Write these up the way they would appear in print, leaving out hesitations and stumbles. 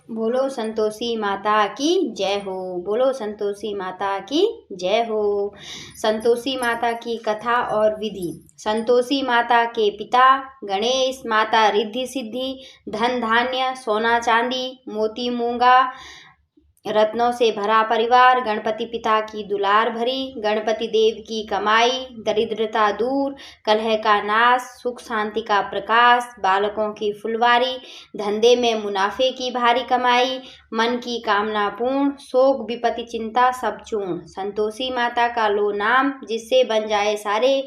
बोलो संतोषी माता की जय हो। बोलो संतोषी माता की जय हो। संतोषी माता की कथा और विधि। संतोषी माता के पिता गणेश, माता रिद्धि सिद्धि, धन धान्य सोना चांदी मोती मूंगा रत्नों से भरा परिवार, गणपति पिता की दुलार भरी, गणपति देव की कमाई, दरिद्रता दूर, कलह का नाश, सुख शांति का प्रकाश, बालकों की फुलवारी, धंधे में मुनाफे की भारी कमाई, मन की कामना पूर्ण, शोक विपत्ति चिंता सब चूर्ण। संतोषी माता का लो नाम, जिससे बन जाए सारे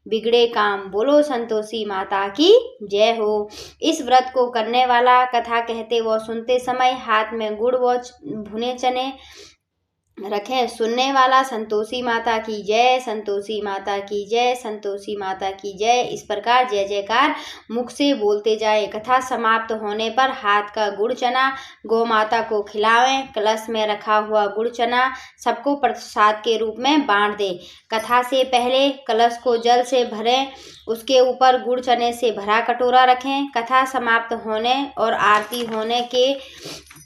बिगड़े काम। बोलो संतोषी माता की जय हो। इस व्रत को करने वाला, कथा कहते व सुनते समय हाथ में गुड़ व भुने चने रखें। सुनने वाला संतोषी माता की जय, संतोषी माता की जय, संतोषी माता की जय, इस प्रकार जय जयकार मुख से बोलते जाए। कथा समाप्त होने पर हाथ का गुड़ चना गौ माता को खिलावें। कलश में रखा हुआ गुड़ चना सबको प्रसाद के रूप में बांट दें। कथा से पहले कलश को जल से भरें, उसके ऊपर गुड़ चने से भरा कटोरा रखें। कथा समाप्त होने और आरती होने के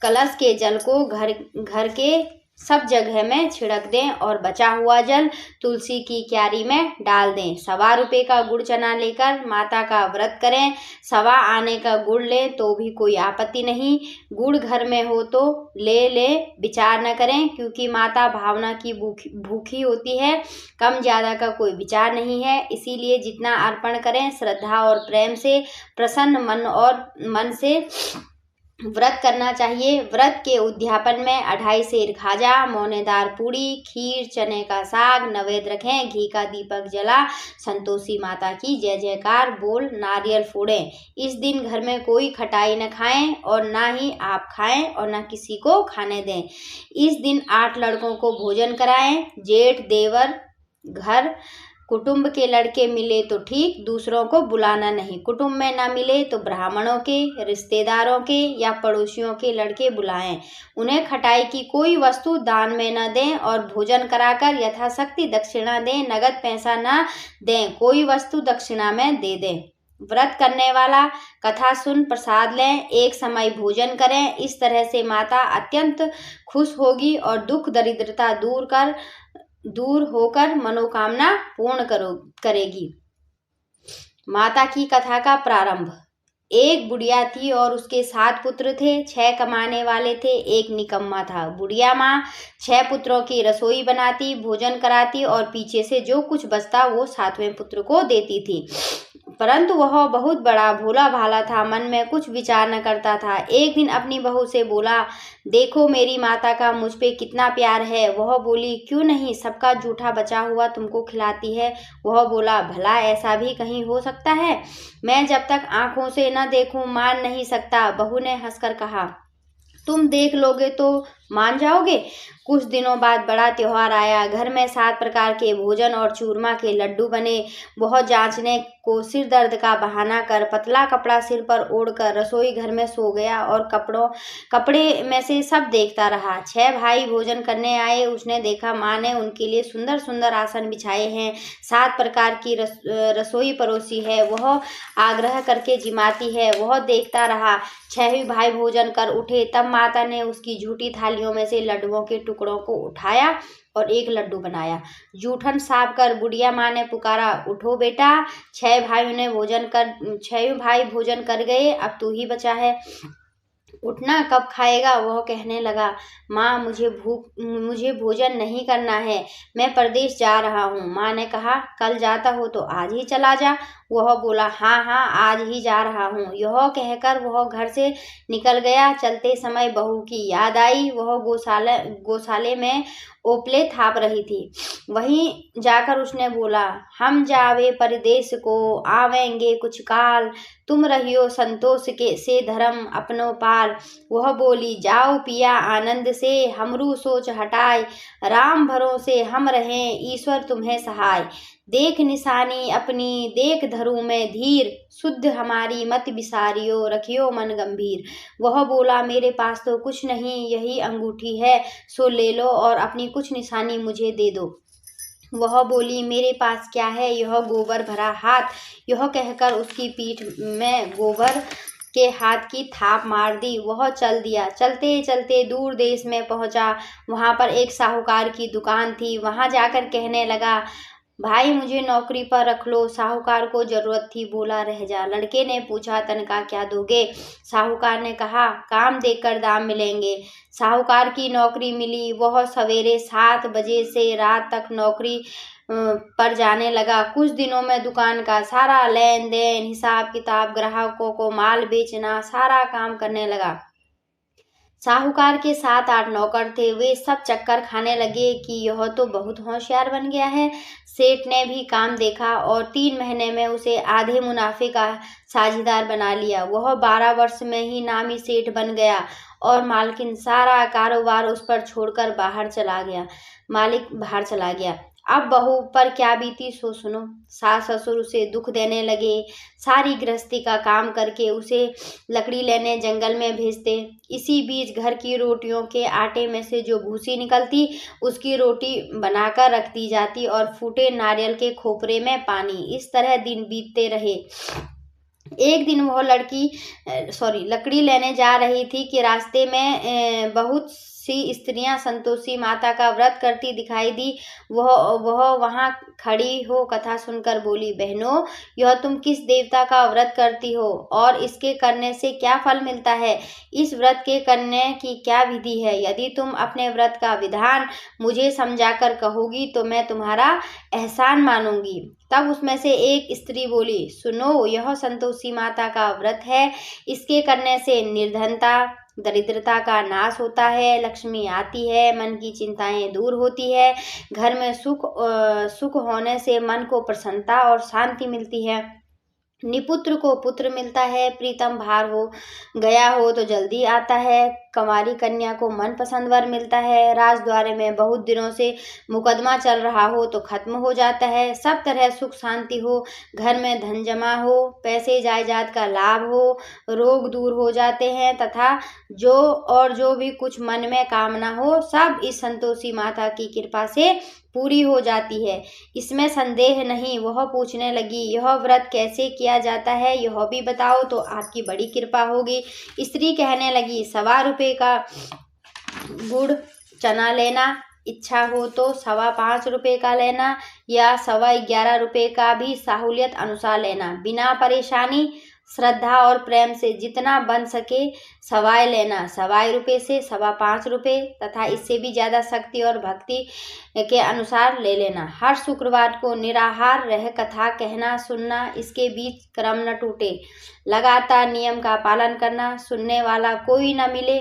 कलश के जल को घर के सब जगह में छिड़क दें और बचा हुआ जल तुलसी की क्यारी में डाल दें। 1.25 रुपये का गुड़ चना लेकर माता का व्रत करें। 1.25 आने का गुड़ लें तो भी कोई आपत्ति नहीं। गुड़ घर में हो तो ले विचार न करें, क्योंकि माता भावना की भूखी होती है। कम ज्यादा का कोई विचार नहीं है, इसीलिए जितना अर्पण करें श्रद्धा और प्रेम से, प्रसन्न मन से व्रत करना चाहिए। व्रत के उद्यापन में 2.5 सेर खाजा, मोनेदार पूड़ी, खीर, चने का साग नैवेद्य रखें। घी का दीपक जला संतोषी माता की जय जयकार बोल नारियल फोड़ें। इस दिन घर में कोई खटाई न खाएं और ना ही आप खाएं और ना किसी को खाने दें। इस दिन 8 लड़कों को भोजन कराएं। जेठ देवर घर कुटुंब के लड़के मिले तो ठीक, दूसरों को बुलाना नहीं। कुटुंब में ना मिले तो ब्राह्मणों के, रिश्तेदारों के या पड़ोसियों के लड़के बुलाएं। उन्हें खटाई की कोई वस्तु दान में न दें और भोजन कराकर यथाशक्ति दक्षिणा दें। नगद पैसा न दें, कोई वस्तु दक्षिणा में दे दें। व्रत करने वाला कथा सुन प्रसाद लें, एक समय भोजन करें। इस तरह से माता अत्यंत खुश होगी और दुख दरिद्रता दूर होकर मनोकामना पूर्ण करेगी। माता की कथा का प्रारंभ। एक बुढ़िया थी और उसके 7 पुत्र थे। 6 कमाने वाले थे, एक निकम्मा था। बुढ़िया माँ 6 पुत्रों की रसोई बनाती, भोजन कराती और पीछे से जो कुछ बचता वो 7वें पुत्र को देती थी। परंतु वह बहुत बड़ा भोला भाला था, मन में कुछ विचार न करता था। एक दिन अपनी बहू से बोला, देखो मेरी माता का मुझ पे कितना प्यार है। वह बोली, क्यों नहीं, सबका जूठा बचा हुआ तुमको खिलाती है। वह बोला, भला ऐसा भी कहीं हो सकता है? मैं जब तक आंखों से न देखूं मान नहीं सकता। बहू ने हंसकर कहा, तुम देख लोगे तो मान जाओगे। कुछ दिनों बाद बड़ा त्योहार आया। घर में 7 प्रकार के भोजन और चूरमा के लड्डू बने। बहुत जांचने को सिर दर्द का बहाना कर पतला कपड़ा सिर पर ओढ़कर रसोई घर में सो गया और कपड़े में से सब देखता रहा। 6 भाई भोजन करने आए। उसने देखा माँ ने उनके लिए सुंदर सुंदर आसन बिछाए हैं, 7 प्रकार की रसोई परोसी है। वह आग्रह करके जिमाती है। वह देखता रहा। 6 भाई भोजन कर उठे। तब माता ने उसकी झूठी थालियों में से लड्डुओं के टुकड़ों को उठाया और एक लड्डू बनाया। जूठन साफ कर बुढ़िया माँ ने पुकारा, उठो बेटा, 6 भाई भोजन कर गए, अब तू ही बचा है, उठना, कब खाएगा? वह कहने लगा, माँ मुझे भोजन नहीं करना है, मैं परदेश जा रहा हूँ। माँ ने कहा, कल जाता हो तो आज ही चला जा। वह बोला, हाँ आज ही जा रहा हूँ। यह कहकर वह घर से निकल गया। चलते समय बहू की याद आई। वह गौशाले में ओपले थाप रही थी। वहीं जाकर उसने बोला, हम जावे परदेश को, आवेंगे कुछ काल, तुम रहियो संतोष से धर्म अपनो पाल। वह बोली, जाओ पिया आनंद से, हमरू सोच हटाए, राम भरोसे हम रहें, ईश्वर तुम्हें सहाय। देख निशानी अपनी, देख धरू में धीर, शुद्ध हमारी मत बिसारियो, रखियो मन गंभीर। वह बोला, मेरे पास तो कुछ नहीं, यही अंगूठी है, सो ले लो और अपनी कुछ निशानी मुझे दे दो। वह बोली, मेरे पास क्या है, यह गोबर भरा हाथ। यह कहकर उसकी पीठ में गोबर के हाथ की थाप मार दी। वह चल दिया। चलते चलते दूर देश में पहुंचा। वहां पर एक साहूकार की दुकान थी। वहां जाकर कहने लगा, भाई मुझे नौकरी पर रख लो। साहूकार को जरूरत थी, बोला रह जा। लड़के ने पूछा, तनख्वाह क्या दोगे? साहूकार ने कहा, काम देखकर दाम मिलेंगे। साहूकार की नौकरी मिली। वह सवेरे 7 बजे से रात तक नौकरी पर जाने लगा। कुछ दिनों में दुकान का सारा लेन देन, हिसाब किताब, ग्राहकों को माल बेचना, सारा काम करने लगा। साहूकार के 7-8 नौकर थे। वे सब चक्कर खाने लगे कि यह तो बहुत होशियार बन गया है। सेठ ने भी काम देखा और 3 महीने में उसे आधे मुनाफे का साझेदार बना लिया। वह 12 वर्ष में ही नामी सेठ बन गया और मालकिन सारा कारोबार उस पर छोड़कर मालिक बाहर चला गया। अब बहू पर क्या बीती सो सुनो। सास ससुर उसे दुख देने लगे। सारी गृहस्थी का काम करके उसे लकड़ी लेने जंगल में भेजते। इसी बीच घर की रोटियों के आटे में से जो भूसी निकलती, उसकी रोटी बनाकर रख दी जाती और फूटे नारियल के खोपरे में पानी। इस तरह दिन बीतते रहे। एक दिन वह लकड़ी लेने जा रही थी कि रास्ते में बहुत सी स्त्रियां संतोषी माता का व्रत करती दिखाई दी। वह वहां खड़ी हो कथा सुनकर बोली, बहनों, यह तुम किस देवता का व्रत करती हो और इसके करने से क्या फल मिलता है? इस व्रत के करने की क्या विधि है? यदि तुम अपने व्रत का विधान मुझे समझाकर कहोगी तो मैं तुम्हारा एहसान मानूंगी। तब उसमें से एक स्त्री बोली, सुनो, यह संतोषी माता का व्रत है। इसके करने से निर्धनता, दरिद्रता का नाश होता है, लक्ष्मी आती है, मन की चिंताएं दूर होती है, घर में सुख होने से मन को प्रसन्नता और शांति मिलती है, निपुत्र को पुत्र मिलता है, प्रीतम भार हो गया हो तो जल्दी आता है, कंवारी कन्या को मनपसंद वर मिलता है, राजद्वारे में बहुत दिनों से मुकदमा चल रहा हो तो खत्म हो जाता है, सब तरह सुख शांति हो, घर में धन जमा हो, पैसे जायदाद का लाभ हो, रोग दूर हो जाते हैं तथा जो भी कुछ मन में कामना हो सब इस संतोषी माता की कृपा से पूरी हो जाती है। इसमें संदेह नहीं। वह पूछने लगी, यह व्रत कैसे किया जाता है, यह भी बताओ तो आपकी बड़ी कृपा होगी। स्त्री कहने लगी, 1.25 रुपये का गुड़ चना लेना, इच्छा हो तो 5.25 रुपये का लेना या 11.25 रुपये का भी सहूलियत अनुसार लेना। बिना परेशानी, श्रद्धा और प्रेम से जितना बन सके सवाई लेना। 2.25 रुपये से 5.25 रुपये तथा इससे भी ज़्यादा शक्ति और भक्ति के अनुसार ले लेना। हर शुक्रवार को निराहार रह कथा कहना सुनना, इसके बीच क्रम न टूटे, लगातार नियम का पालन करना। सुनने वाला कोई न मिले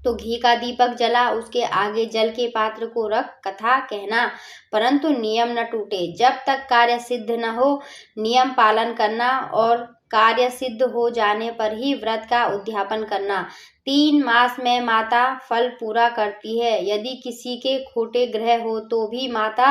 तो घी का दीपक जला उसके आगे जल के पात्र को रख कथा कहना, परंतु नियम न टूटे। जब तक कार्य सिद्ध न हो नियम पालन करना और कार्य सिद्ध हो जाने पर ही व्रत का उद्यापन करना। 3 मास में माता फल पूरा करती है। यदि किसी के खोटे ग्रह हो तो भी माता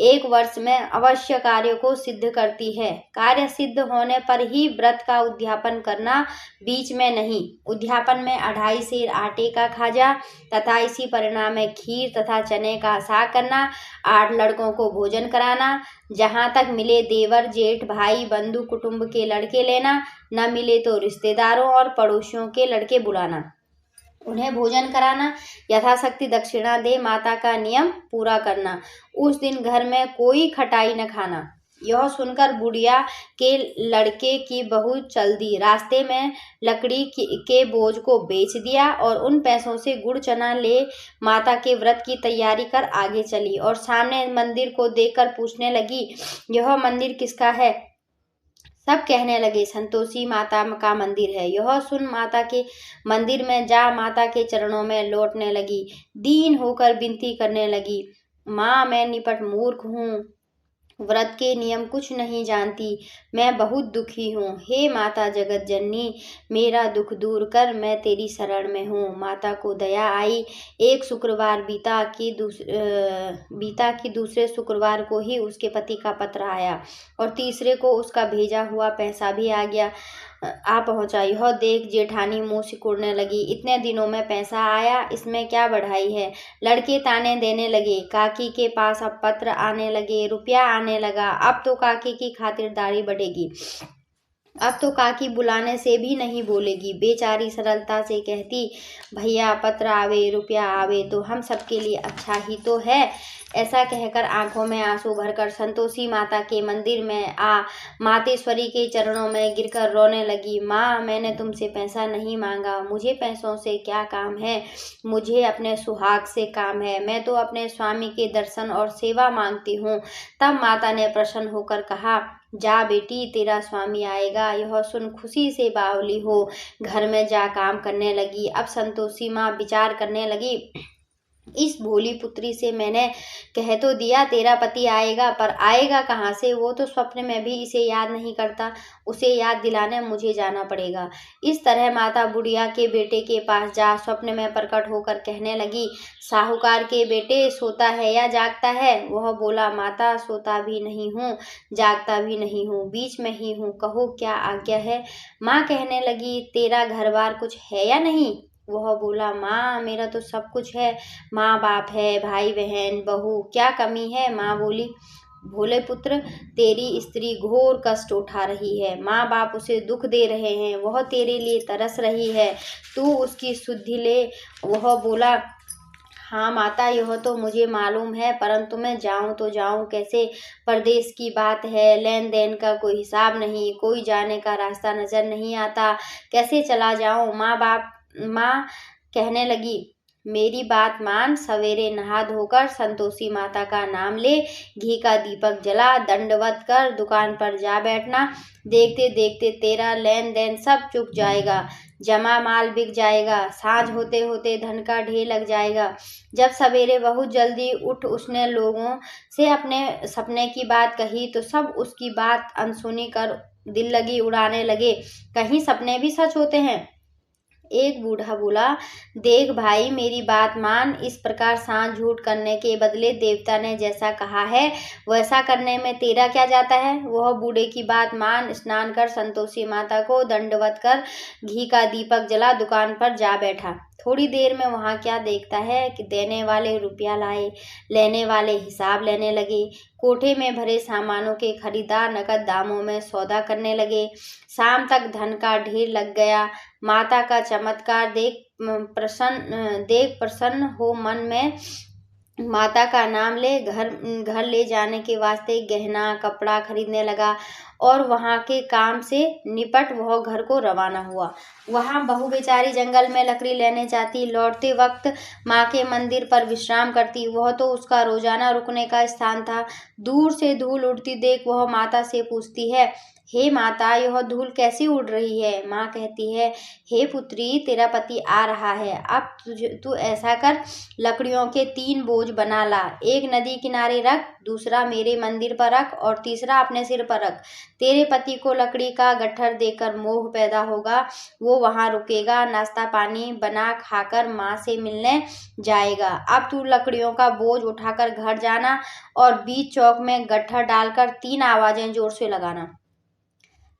1 वर्ष में अवश्य कार्य को सिद्ध करती है। कार्य सिद्ध होने पर ही व्रत का उद्यापन करना, बीच में नहीं। उद्यापन में 2.5 सेर आटे का खाजा तथा इसी परिणाम में खीर तथा चने का साग करना, 8 लड़कों को भोजन कराना, जहाँ तक मिले देवर जेठ भाई बंधु कुटुंब के लड़के लेना, न मिले तो रिश्तेदारों और पड़ोसियों के लड़के बुलाना, उन्हें भोजन कराना, यथाशक्ति दक्षिणा दे माता का नियम पूरा करना। उस दिन घर में कोई खटाई न खाना। यह सुनकर बुढ़िया के लड़के की बहू चल दी। रास्ते में लकड़ी के बोझ को बेच दिया और उन पैसों से गुड़ चना ले माता के व्रत की तैयारी कर आगे चली और सामने मंदिर को देखकर पूछने लगी, यह मंदिर किसका है? सब कहने लगे, संतोषी माता का मंदिर है। यह सुन माता के मंदिर में जा माता के चरणों में लौटने लगी। दीन होकर विनती करने लगी, माँ, मैं निपट मूर्ख हूँ, व्रत के नियम कुछ नहीं जानती, मैं बहुत दुखी हूँ। हे माता जगत जननी, मेरा दुख दूर कर, मैं तेरी शरण में हूँ। माता को दया आई। एक शुक्रवार बीता कि दूसरे शुक्रवार को ही उसके पति का पत्र आया और तीसरे को उसका भेजा हुआ पैसा भी आ पहुंचा। यह देख जेठानी मुंह सिकुड़ने लगी, इतने दिनों में पैसा आया, इसमें क्या बढ़ाई है? लड़के ताने देने लगे। काकी के पास अब पत्र आने लगे, रुपया आने लगा, अब तो काकी की खातिरदारी बढ़ेगी। अब तो काकी बुलाने से भी नहीं बोलेगी। बेचारी सरलता से कहती, भैया पत्र आवे रुपया आवे तो हम सबके लिए अच्छा ही तो है। ऐसा कहकर आंखों में आंसू भरकर संतोषी माता के मंदिर में आ मातेश्वरी के चरणों में गिरकर रोने लगी। माँ, मैंने तुमसे पैसा नहीं मांगा, मुझे पैसों से क्या काम है, मुझे अपने सुहाग से काम है। मैं तो अपने स्वामी के दर्शन और सेवा मांगती हूँ। तब माता ने प्रसन्न होकर कहा, जा बेटी, तेरा स्वामी आएगा। यह सुन खुशी से बावली हो घर में जा काम करने लगी। अब संतोषी माँ विचार करने लगी, इस भोली पुत्री से मैंने कह तो दिया तेरा पति आएगा, पर आएगा कहाँ से? वो तो स्वप्न में भी इसे याद नहीं करता। उसे याद दिलाने मुझे जाना पड़ेगा। इस तरह माता बुढ़िया के बेटे के पास जा स्वप्न में प्रकट होकर कहने लगी, साहूकार के बेटे, सोता है या जागता है? वह बोला, माता, सोता भी नहीं हूँ, जागता भी नहीं हूँ, बीच में ही हूँ, कहो क्या आज्ञा है। माँ कहने लगी, तेरा घर बार कुछ है या नहीं? वह बोला, माँ, मेरा तो सब कुछ है, माँ बाप है, भाई बहन, बहू, क्या कमी है? माँ बोली, भोले पुत्र, तेरी स्त्री घोर कष्ट उठा रही है, माँ बाप उसे दुख दे रहे हैं, वह तेरे लिए तरस रही है, तू उसकी सुधि ले। वह बोला, हाँ माता, यह तो मुझे मालूम है, परंतु मैं जाऊं तो जाऊं कैसे? परदेश की बात है, लेन देन का कोई हिसाब नहीं, कोई जाने का रास्ता नजर नहीं आता, कैसे चला जाऊं? माँ कहने लगी, मेरी बात मान, सवेरे नहा धोकर संतोषी माता का नाम ले, घी का दीपक जला, दंडवत कर दुकान पर जा बैठना। देखते देखते तेरा लेन देन सब चुक जाएगा, जमा माल बिक जाएगा, साँझ होते होते धन का ढेर लग जाएगा। जब सवेरे बहुत जल्दी उठ उसने लोगों से अपने सपने की बात कही तो सब उसकी बात अनसुनी कर दिल लगी उड़ाने लगे। कहीं सपने भी सच होते हैं? एक बूढ़ा बोला, देख भाई, मेरी बात मान, इस प्रकार सांझ झूठ करने के बदले देवता ने जैसा कहा है वैसा करने में तेरा क्या जाता है? वह बूढ़े की बात मान, स्नान कर संतोषी माता को दंडवत कर घी का दीपक जला दुकान पर जा बैठा। थोड़ी देर में वहां क्या देखता है कि देने वाले रुपया लाए, लेने वाले हिसाब लेने लगे। कोठे में भरे सामानों के खरीदार नकद दामों में सौदा करने लगे। शाम तक धन का ढेर लग गया। माता का चमत्कार देख प्रसन्न हो मन में माता का नाम ले घर ले जाने के वास्ते गहना कपड़ा खरीदने लगा और वहाँ के काम से निपट वह घर को रवाना हुआ। वहाँ बहू बेचारी जंगल में लकड़ी लेने जाती, लौटते वक्त माँ के मंदिर पर विश्राम करती। वह तो उसका रोजाना रुकने का स्थान था। दूर से धूल उड़ती देख वह माता से पूछती है, हे माता, यह धूल कैसी उड़ रही है? माँ कहती है, हे पुत्री, तेरा पति आ रहा है। अब तू ऐसा कर, लकड़ियों के 3 बोझ बना ला, एक नदी किनारे रख, दूसरा मेरे मंदिर पर रख और तीसरा अपने सिर पर रख। तेरे पति को लकड़ी का गट्ठर देकर मोह पैदा होगा, वो वहां रुकेगा, नाश्ता पानी बना खाकर माँ से मिलने जाएगा। अब तू लकड़ियों का बोझ उठाकर घर जाना और बीच चौक में गट्ठर डालकर 3 आवाजें जोर से लगाना,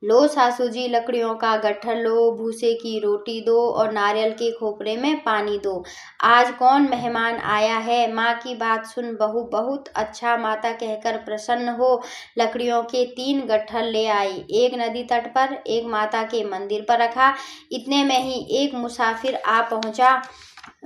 लो सासू जी, लकड़ियों का गट्ठर लो, भूसे की रोटी दो और नारियल के खोपरे में पानी दो। आज कौन मेहमान आया है? माँ की बात सुन बहू बहुत अच्छा माता कहकर प्रसन्न हो लकड़ियों के 3 गट्ठर ले आई। एक नदी तट पर, एक माता के मंदिर पर रखा। इतने में ही एक मुसाफिर आ पहुंचा।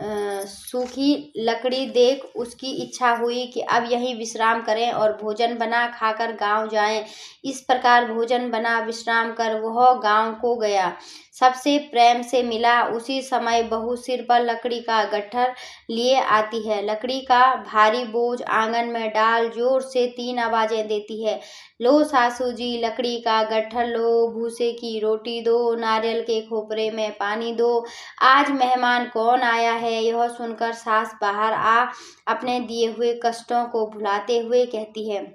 सूखी लकड़ी देख उसकी इच्छा हुई कि अब यहीं विश्राम करें और भोजन बना खाकर गांव जाएं। इस प्रकार भोजन बना विश्राम कर वह गांव को गया। सबसे प्रेम से मिला। उसी समय बहू सिर पर लकड़ी का गट्ठर लिए आती है। लकड़ी का भारी बोझ आंगन में डाल जोर से 3 आवाजें देती है, लो सासू जी, लकड़ी का गट्ठर लो, भूसे की रोटी दो, नारियल के खोपरे में पानी दो। आज मेहमान कौन आया है? यह सुनकर सास बाहर आ अपने दिए हुए कष्टों को भुलाते हुए कहती है,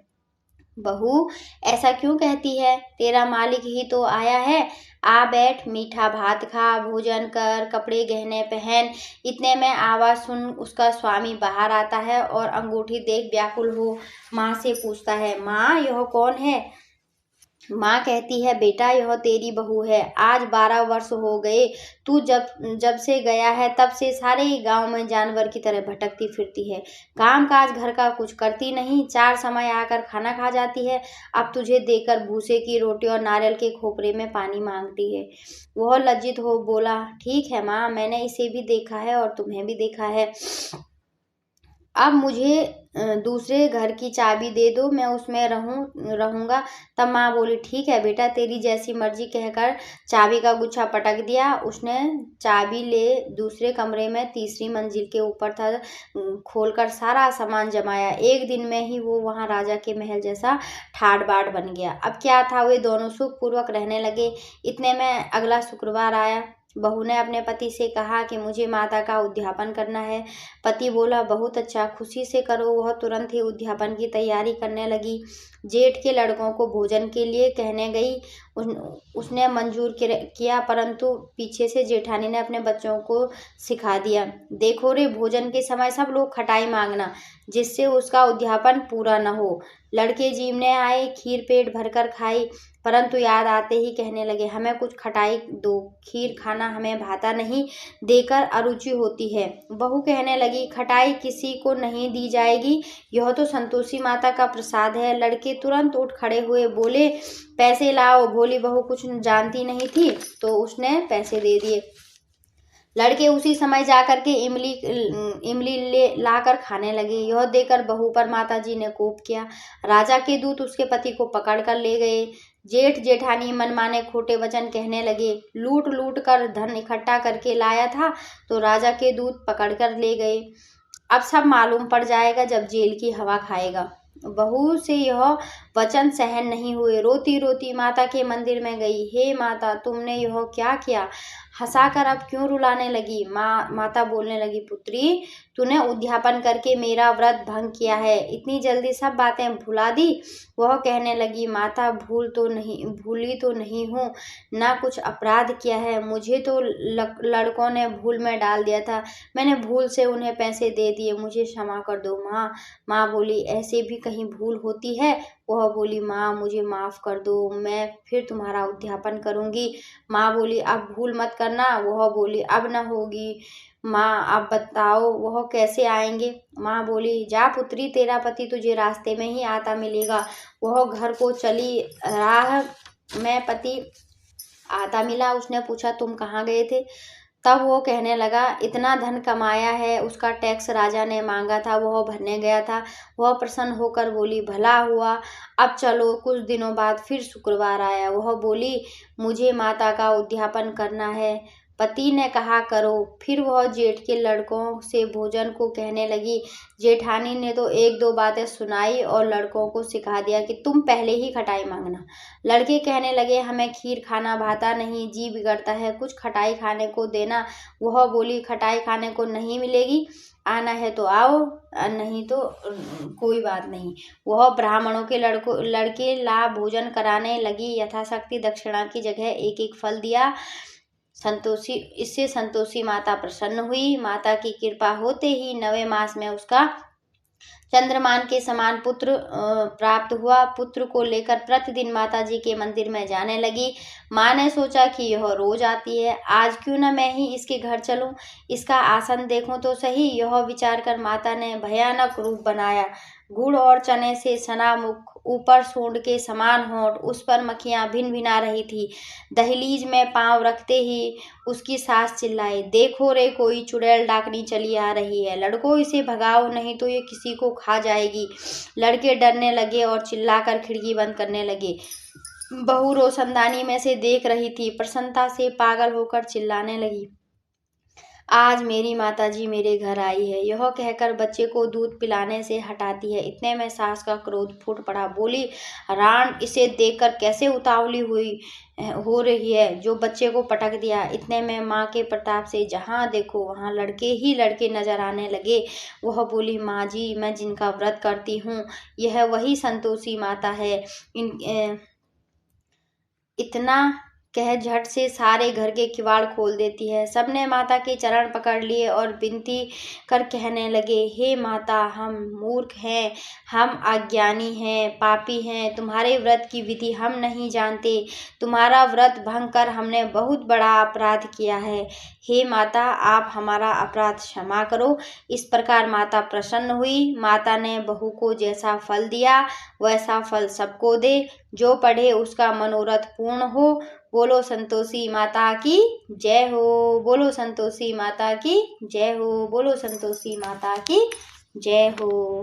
बहू, ऐसा क्यों कहती है? तेरा मालिक ही तो आया है। आ बैठ, मीठा भात खा, भोजन कर, कपड़े गहने पहन। इतने में आवाज सुन उसका स्वामी बाहर आता है और अंगूठी देख व्याकुल हो माँ से पूछता है, माँ, यह कौन है? माँ कहती है, बेटा यह तेरी बहू है, आज 12 वर्ष हो गए, तू जब जब से गया है तब से सारे गांव में जानवर की तरह भटकती फिरती है, काम काज घर का कुछ करती नहीं, 4 समय आकर खाना खा जाती है, अब तुझे देखकर भूसे की रोटी और नारियल के खोपरे में पानी मांगती है। वह लज्जित हो बोला, ठीक है माँ, मैंने इसे भी देखा है और तुम्हें भी देखा है, अब मुझे दूसरे घर की चाबी दे दो, मैं उसमें रहूंगा। तब माँ बोली, ठीक है बेटा, तेरी जैसी मर्जी, कहकर चाबी का गुच्छा पटक दिया। उसने चाबी ले दूसरे कमरे में तीसरी मंजिल के ऊपर था खोलकर सारा सामान जमाया। एक दिन में ही वो वहाँ राजा के महल जैसा ठाट बाट बन गया। अब क्या था, वे दोनों सुखपूर्वक रहने लगे। इतने में अगला शुक्रवार आया। बहू ने अपने पति से कहा कि मुझे माता का उद्यापन करना है। पति बोला, बहुत अच्छा, खुशी से करो। वह तुरंत ही उद्यापन की तैयारी करने लगी। जेठ के लड़कों को भोजन के लिए कहने गई। उसने मंजूर किया, परंतु पीछे से जेठानी ने अपने बच्चों को सिखा दिया, देखो रे, भोजन के समय सब लोग खटाई मांगना, जिससे उसका उद्यापन पूरा न हो। लड़के जीवने आए, खीर पेट भरकर खाई, परंतु याद आते ही कहने लगे, हमें कुछ खटाई दो, खीर खाना हमें भाता नहीं, देकर अरुचि होती है। बहू कहने लगी, खटाई किसी को नहीं दी जाएगी, यह तो संतोषी माता का प्रसाद है। लड़के तुरंत उठ खड़े हुए, बोले, पैसे लाओ। भोली बहू कुछ जानती नहीं थी तो उसने पैसे दे दिए। लड़के उसी समय जाकर के इमली ले लाकर खाने लगे। यह देखकर बहू पर माताजी ने कोप किया। राजा के दूत उसके पति को पकड़ कर ले गए। जेठ जेठानी मनमाने खोटे वचन कहने लगे। लूट लूट कर धन इकट्ठा करके लाया था तो राजा के दूत पकड़ कर ले गए। अब सब मालूम पड़ जाएगा जब जेल की हवा खाएगा। बहू से यह वचन सहन नहीं हुए। रोती रोती माता के मंदिर में गई। हे माता, तुमने यह क्या किया? हंसाकर अब क्यों रुलाने लगी? माता बोलने लगी, पुत्री, तूने उद्यापन करके मेरा व्रत भंग किया है। इतनी जल्दी सब बातें भुला दी? वह कहने लगी, माता, भूली तो नहीं हूँ, ना कुछ अपराध किया है। मुझे तो लड़कों ने भूल में डाल दिया था, मैंने भूल से उन्हें पैसे दे दिए, मुझे क्षमा कर दो माँ। माँ बोली, ऐसे भी कहीं भूल होती है? वह बोली, माँ, मुझे माफ़ कर दो, मैं फिर तुम्हारा उद्यापन करूँगी। माँ बोली, अब भूल मत करना। वह बोली, अब न होगी। माँ, आप बताओ वह कैसे आएंगे? माँ बोली, जा पुत्री, तेरा पति तुझे रास्ते में ही आता मिलेगा। वह घर को चली, राह में पति आता मिला। उसने पूछा, तुम कहाँ गए थे? तब वो कहने लगा, इतना धन कमाया है, उसका टैक्स राजा ने मांगा था, वह भरने गया था। वह प्रसन्न होकर बोली, भला हुआ, अब चलो। कुछ दिनों बाद फिर शुक्रवार आया। वह बोली, मुझे माता का उद्यापन करना है। पति ने कहा, करो। फिर वह जेठ के लड़कों से भोजन को कहने लगी। जेठानी ने तो एक दो बातें सुनाई और लड़कों को सिखा दिया कि तुम पहले ही खटाई मांगना। लड़के कहने लगे, हमें खीर खाना भाता नहीं, जी बिगड़ता है, कुछ खटाई खाने को देना। वह बोली, खटाई खाने को नहीं मिलेगी, आना है तो आओ, नहीं तो कोई बात नहीं। वह ब्राह्मणों के लड़के ला भोजन कराने लगी। यथाशक्ति दक्षिणा की जगह एक एक फल दिया। इससे संतोषी माता प्रसन्न हुई। माता की कृपा होते ही 9वें मास में उसका चंद्रमान के समान पुत्र प्राप्त हुआ। पुत्र को लेकर प्रतिदिन माताजी के मंदिर में जाने लगी। माँ ने सोचा कि यह रोज आती है, आज क्यों न मैं ही इसके घर चलूं, इसका आसन देखूं तो सही। यह विचार कर माता ने भयानक रूप बनाया। गुड़ और चने से सना मुख, ऊपर सूंड के समान होंठ, उस पर मक्खियां भिन भिना रही थी। दहलीज में पांव रखते ही उसकी सास चिल्लाई, देखो रे, कोई चुड़ैल डाकनी चली आ रही है, लड़कों इसे भगाओ, नहीं तो ये किसी को खा जाएगी। लड़के डरने लगे और चिल्लाकर खिड़की बंद करने लगे। बहू रोशनदानी में से देख रही थी, प्रसन्नता से पागल होकर चिल्लाने लगी, आज मेरी माताजी मेरे घर आई है। यह कहकर बच्चे को दूध पिलाने से हटाती है। इतने में सास का क्रोध फूट पड़ा। बोली, राण, इसे देखकर कैसे उतावली हो रही है, जो बच्चे को पटक दिया। इतने में माँ के प्रताप से जहाँ देखो वहाँ लड़के ही लड़के नजर आने लगे। वह बोली, माँ जी, मैं जिनका व्रत करती हूँ यह वही संतोषी माता है। इतना कह झट से सारे घर के किवाड़ खोल देती है। सबने माता के चरण पकड़ लिए और विनती कर कहने लगे, हे माता, हम मूर्ख हैं, हम अज्ञानी हैं, पापी हैं। तुम्हारे व्रत की विधि हम नहीं जानते। तुम्हारा व्रत भंग कर हमने बहुत बड़ा अपराध किया है। हे माता, आप हमारा अपराध क्षमा करो। इस प्रकार माता प्रसन्न हुई। माता ने बहू को जैसा फल दिया वैसा फल सबको दे। जो पढ़े उसका मनोरथ पूर्ण हो। बोलो संतोषी माता की जय हो। बोलो संतोषी माता की जय हो। बोलो संतोषी माता की जय हो।